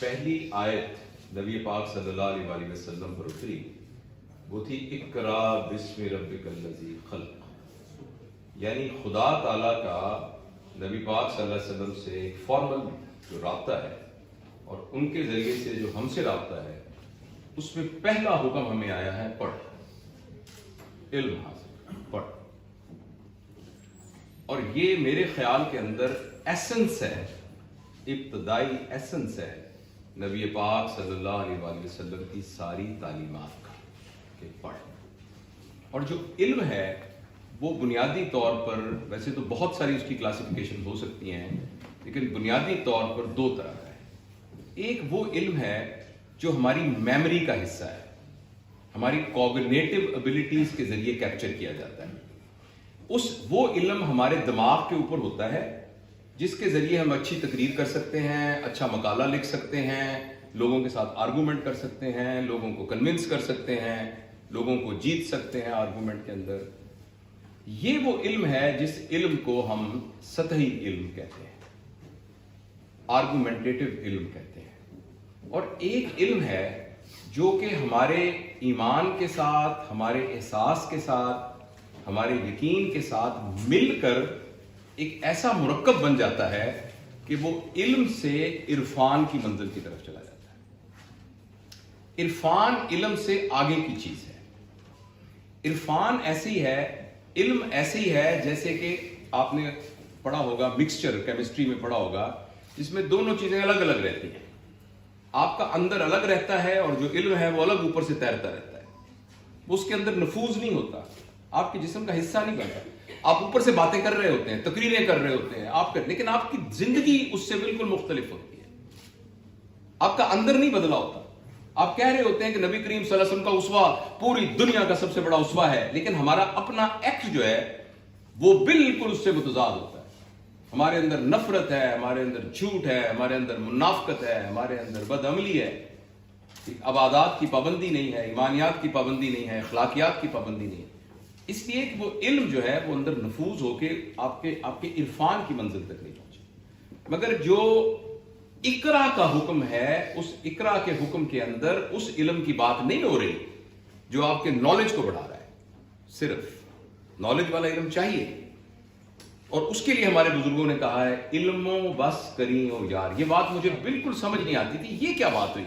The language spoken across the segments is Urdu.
پہلی آیت نبی پاک صلی اللہ علیہ وسلم پر اتری وہ تھی اقرا بسم ربک الذی خلق، یعنی خدا تعالیٰ کا نبی پاک صلی اللہ علیہ وسلم سے ایک فارمل جو رابطہ ہے اور ان کے ذریعے سے جو ہم سے رابطہ ہے، اس میں پہلا حکم ہمیں آیا ہے پڑھ، علم حاصل پڑھ. اور یہ میرے خیال کے اندر ایسنس ہے، ابتدائی ایسنس ہے نبی پاک صلی اللہ علیہ وسلم کی ساری تعلیمات کا کہ پڑھ. اور جو علم ہے وہ بنیادی طور پر، ویسے تو بہت ساری اس کی کلاسیفیکیشن ہو سکتی ہیں، لیکن بنیادی طور پر دو طرح کا ہے. ایک وہ علم ہے جو ہماری میموری کا حصہ ہے، ہماری کوگنیٹو ابیلٹیز کے ذریعے کیپچر کیا جاتا ہے. وہ علم ہمارے دماغ کے اوپر ہوتا ہے جس کے ذریعے ہم اچھی تقریر کر سکتے ہیں، اچھا مقالہ لکھ سکتے ہیں، لوگوں کے ساتھ آرگومنٹ کر سکتے ہیں، لوگوں کو کنونس کر سکتے ہیں، لوگوں کو جیت سکتے ہیں آرگومنٹ کے اندر. یہ وہ علم ہے جس علم کو ہم سطحی علم کہتے ہیں، آرگومنٹیٹو علم کہتے ہیں. اور ایک علم ہے جو کہ ہمارے ایمان کے ساتھ، ہمارے احساس کے ساتھ، ہمارے یقین کے ساتھ مل کر ایک ایسا مرکب بن جاتا ہے کہ وہ علم سے عرفان کی منزل کی طرف چلا جاتا ہے. عرفان علم سے آگے کی چیز ہے. عرفان ایسی ہے، علم ایسی ہے جیسے کہ آپ نے پڑھا ہوگا، مکسچر کیمسٹری میں پڑھا ہوگا، جس میں دونوں چیزیں الگ الگ رہتی ہیں. آپ کا اندر الگ رہتا ہے اور جو علم ہے وہ الگ اوپر سے تیرتا رہتا ہے. وہ اس کے اندر نفوذ نہیں ہوتا، آپ کے جسم کا حصہ نہیں بنتا. آپ اوپر سے باتیں کر رہے ہوتے ہیں، تقریریں کر رہے ہوتے ہیں آپ لیکن آپ کی زندگی اس سے بالکل مختلف ہوتی ہے. آپ کا اندر نہیں بدلا ہوتا. آپ کہہ رہے ہوتے ہیں کہ نبی کریم صلی اللہ علیہ وسلم کا اسوہ پوری دنیا کا سب سے بڑا اسوہ ہے، لیکن ہمارا اپنا ایکٹ جو ہے وہ بالکل اس سے متضاد ہوتا ہے. ہمارے اندر نفرت ہے، ہمارے اندر جھوٹ ہے، ہمارے اندر منافقت ہے، ہمارے اندر بدعملی ہے، عبادات کی پابندی نہیں ہے، ایمانیات کی پابندی نہیں ہے، اخلاقیات کی پابندی نہیں ہے. اس لیے کہ وہ علم جو ہے وہ اندر نفوذ ہو کے آپ کے عرفان کی منزل تک نہیں پہنچے. مگر جو اقرا کا حکم ہے، اس اقرا کے حکم کے اندر اس علم کی بات نہیں ہو رہی جو آپ کے نالج کو بڑھا رہا ہے. صرف نالج والا علم چاہیے، اور اس کے لیے ہمارے بزرگوں نے کہا ہے علم و بس کریں او یار. یہ بات مجھے بالکل سمجھ نہیں آتی تھی، یہ کیا بات ہوئی؟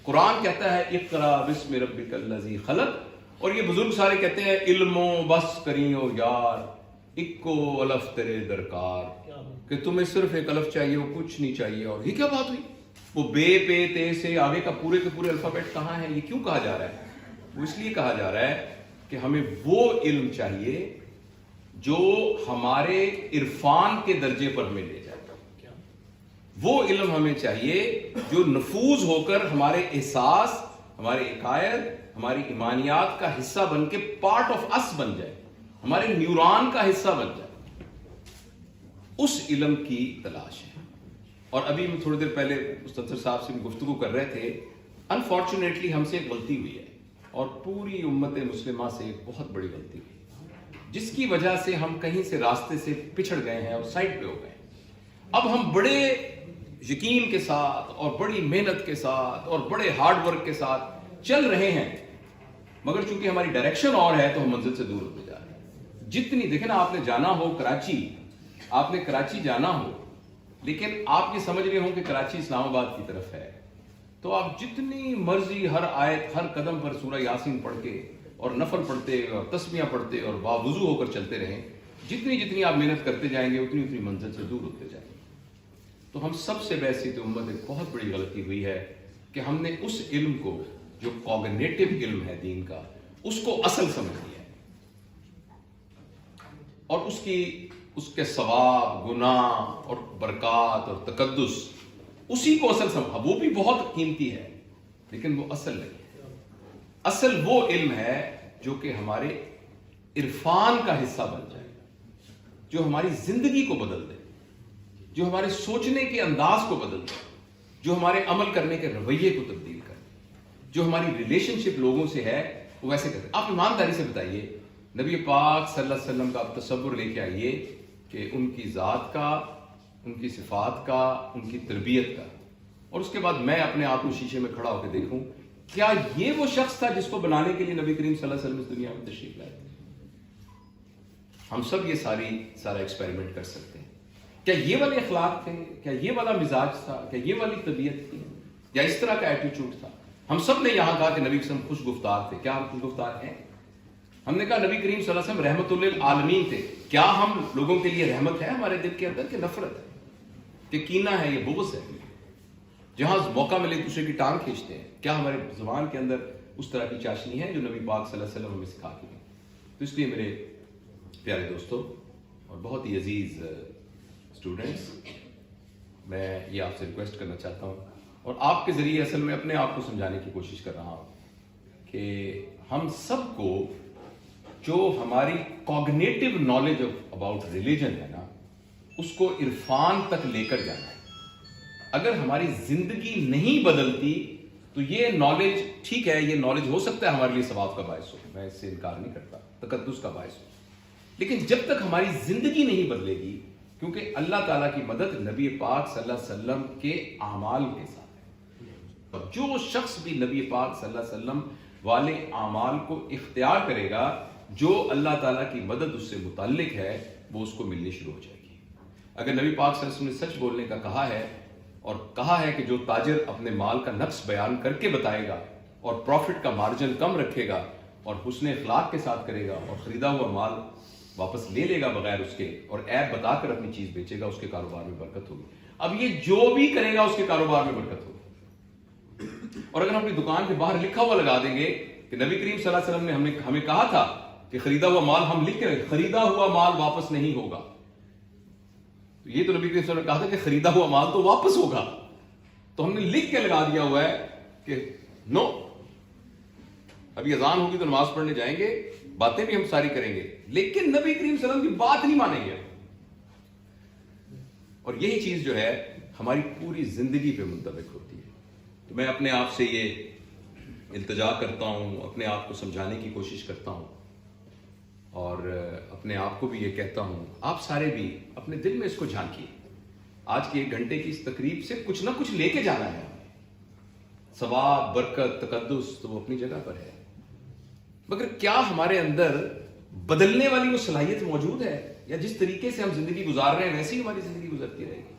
قرآن کہتا ہے اقرا بسم ربک الذی خلق، اور یہ بزرگ سارے کہتے ہیں علم و بس کریں او یار، اکو الف تیرے درکار، کہ تمہیں صرف ایک الف چاہیے، وہ کچھ نہیں چاہیے. اور یہ کیا بات ہوئی؟ وہ بے پے تے سے آگے کا پورے کے پورے الفابیٹ کہاں ہے؟ یہ کیوں کہا جا رہا ہے؟ وہ اس لیے کہا جا رہا ہے کہ ہمیں وہ علم چاہیے جو ہمارے عرفان کے درجے پر ہمیں لے جائے. وہ علم ہمیں چاہیے جو نفوذ ہو کر ہمارے احساس، ہمارے عقائد، ہماری ایمانیات کا حصہ بن کے پارٹ آف اس بن جائے، ہمارے نیورون کا حصہ بن جائے. اس علم کی تلاش ہے. اور ابھی ہم تھوڑی دیر پہلے مستنصر صاحب سے گفتگو کر رہے تھے، انفارچونیٹلی ہم سے ایک غلطی ہوئی ہے، اور پوری امت مسلمہ سے ایک بہت بڑی غلطی ہوئی، جس کی وجہ سے ہم کہیں سے راستے سے پچھڑ گئے ہیں اور سائڈ پہ ہو گئے. اب ہم بڑے یقین کے ساتھ اور بڑی محنت کے ساتھ اور بڑے ہارڈ ورک کے ساتھ چل رہے ہیں، مگر چونکہ ہماری ڈائریکشن اور ہے تو ہم منزل سے دور ہوتے جا رہے ہیں. جتنی دیکھیں نا، آپ نے جانا ہو کراچی، آپ نے کراچی جانا ہو، لیکن آپ یہ سمجھ رہے ہوں کہ کراچی اسلام آباد کی طرف ہے، تو آپ جتنی مرضی ہر آیت، ہر قدم پر سورہ یاسین پڑھ کے اور نفل پڑھتے اور تسمیہ پڑھتے اور باوضو ہو کر چلتے رہیں، جتنی آپ محنت کرتے جائیں گے اتنی منزل سے دور ہوتے جائیں گے. تو ہم سب سے بحثیت امت ایک بہت بڑی غلطی ہوئی ہے کہ ہم نے اس علم کو جو کوگنیٹو علم ہے دین کا، اس کو اصل سمجھ لیا ہے، اور اس کے ثواب، گناہ اور برکات اور تقدس، اسی کو اصل سمجھا. وہ بھی بہت قیمتی ہے لیکن وہ اصل نہیں ہے. اصل وہ علم ہے جو کہ ہمارے عرفان کا حصہ بن جائے، جو ہماری زندگی کو بدل دے، جو ہمارے سوچنے کے انداز کو بدل دے، جو ہمارے عمل کرنے کے رویے کو تبدیل کرے، جو ہماری ریلیشن شپ لوگوں سے ہے وہ ویسے کرے. آپ ایمانداری سے بتائیے، نبی پاک صلی اللہ علیہ وسلم کا آپ تصور لے کے آئیے کہ ان کی ذات کا، ان کی صفات کا، ان کی تربیت کا اور اس کے بعد میں اپنے آپ کو شیشے میں کھڑا ہو کے دیکھوں کیا یہ وہ شخص تھا جس کو بنانے کے لیے نبی کریم صلی اللہ علیہ وسلم اس دنیا میں تشریف لائے تھے. ہم سب یہ سارا ایکسپیریمنٹ کر سکتے ہیں. کیا یہ والے اخلاق تھے؟ کیا یہ والا مزاج تھا؟ کیا یہ والی طبیعت تھی؟ یا اس طرح کا ایٹیٹیوڈ تھا؟ ہم سب نے یہاں کہا کہ نبی وسلم خوش گفتار تھے. کیا ہم خوش گفتار ہیں؟ ہم نے کہا نبی کریم صلی اللہ علیہ وسلم رحمت للعالمین تھے. کیا ہم لوگوں کے لیے رحمت ہے ہمارے دل کے اندر کہ نفرت ہے، کہ کینہ ہے، یہ بغض ہے؟ جہاں موقع ملے دوسرے کی ٹانگ کھینچتے ہیں. کیا ہمارے زبان کے اندر اس طرح کی چاشنی ہے جو نبی پاک صلی اللہ علیہ وسلم ہمیں سکھا کے گئے؟ تو اس لیے میرے پیارے دوستوں اور بہت ہی عزیز اسٹوڈنٹس، میں یہ آپ سے ریکویسٹ کرنا چاہتا ہوں اور آپ کے ذریعے اصل میں اپنے آپ کو سمجھانے کی کوشش کر رہا ہوں کہ ہم سب کو جو ہماری کوگنیٹو نالج اباؤٹ ریلیجن ہے نا، اس کو عرفان تک لے کر جانا ہے. اگر ہماری زندگی نہیں بدلتی تو یہ نالج ٹھیک ہے، یہ نالج ہو سکتا ہے ہمارے لیے ثواب کا باعث ہو، میں اس سے انکار نہیں کرتا، تقدس کا باعث ہو، لیکن جب تک ہماری زندگی نہیں بدلے گی، کیونکہ اللہ تعالیٰ کی مدد نبی پاک صلی اللہ علیہ وسلم کے اعمال کے ساتھ ہے. جو شخص بھی نبی پاک صلی اللہ علیہ وسلم والے اعمال کو اختیار کرے گا، جو اللہ تعالیٰ کی مدد اس سے متعلق ہے، وہ اس کو ملنی شروع ہو جائے گی. اگر نبی پاک صلی اللہ علیہ وسلم نے سچ بولنے کا کہا ہے اور کہا ہے کہ جو تاجر اپنے مال کا نقص بیان کر کے بتائے گا اور پروفٹ کا مارجن کم رکھے گا اور حسن اخلاق کے ساتھ کرے گا اور خریدا ہوا مال واپس لے لے گا بغیر اس کے اور عیب بتا کر اپنی چیز بیچے گا، اس کے کاروبار میں برکت ہوگی. اب یہ جو بھی کرے گا اس کے کاروبار میں برکت ہوگی. اور اگر ہم اپنی دکان کے باہر لکھا ہوا لگا دیں گے کہ نبی کریم صلی اللہ علیہ وسلم نے ہمیں کہا تھا کہ خریدا ہوا مال، ہم لکھ کے رکھیں خریدا ہوا مال واپس نہیں ہوگا، یہ تو نبی کریم صلی اللہ علیہ وسلم نے کہا تھا کہ خریدا ہوا مال تو واپس ہوگا، تو ہم نے لکھ کے لگا دیا ہوا ہے کہ نو، ابھی اذان ہوگی تو نماز پڑھنے جائیں گے، باتیں بھی ہم ساری کریں گے، لیکن نبی کریم صلی اللہ علیہ وسلم کی بات نہیں مانیں گے. اور یہی چیز جو ہے ہماری پوری زندگی پہ منطبق ہوتی ہے. تو میں اپنے آپ سے یہ التجا کرتا ہوں، اپنے آپ کو سمجھانے کی کوشش کرتا ہوں اور اپنے آپ کو بھی یہ کہتا ہوں آپ سارے بھی اپنے دل میں اس کو جھانکیے. آج کے 1 گھنٹے کی اس تقریب سے کچھ نہ کچھ لے کے جانا ہے. ثواب، برکت، تقدس تو وہ اپنی جگہ پر ہے، مگر کیا ہمارے اندر بدلنے والی وہ صلاحیت موجود ہے، یا جس طریقے سے ہم زندگی گزار رہے ہیں ویسے ہی ہماری زندگی گزرتی رہے گی؟